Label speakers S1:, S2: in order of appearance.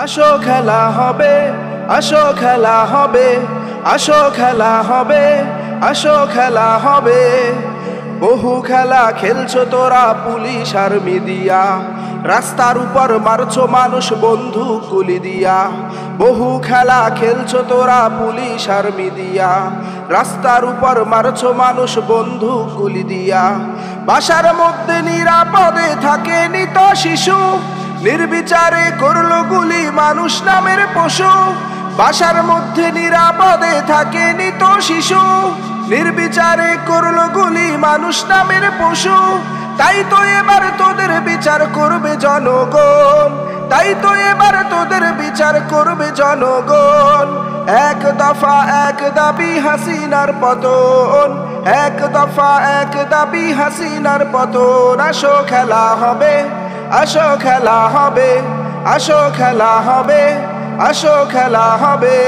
S1: আসো খেলা হবে, আসো খেলা হবে, আসো খেলা হবে, আসো খেলা হবে। বহু খেলা খেলছো তোরা পুলিশ আর্মি দিয়া, রাস্তার উপর মারছো মানুষ বন্দুক গুলি দিয়া। বহু খেলা খেলছো তোরা পুলিশ আর্মি দিয়া, রাস্তার উপর মারছো মানুষ বন্দুক গুলি দিয়া। বাসার মধ্যে নিরাপদে থাকেনি তো শিশু, নির্বিচারে করলো গুলি মানুষ নামের পশু। বাসার মধ্যে নিরাপদে থাকেনি তো শিশু, নির্বিচারে করলো গুলি মানুষ নামের পশু। তাই তো এবার তোদের বিচার করবে জনগণ, তাই তো এবার তোদের বিচার করবে জনগণ। এক দফা এক দাবি হাসিনার পতন, এক দফা এক দাবি হাসিনার পতন। আসো খেলা হবে, আসো খেলা হবে, আসো খেলা হবে, আসো খেলা হবে।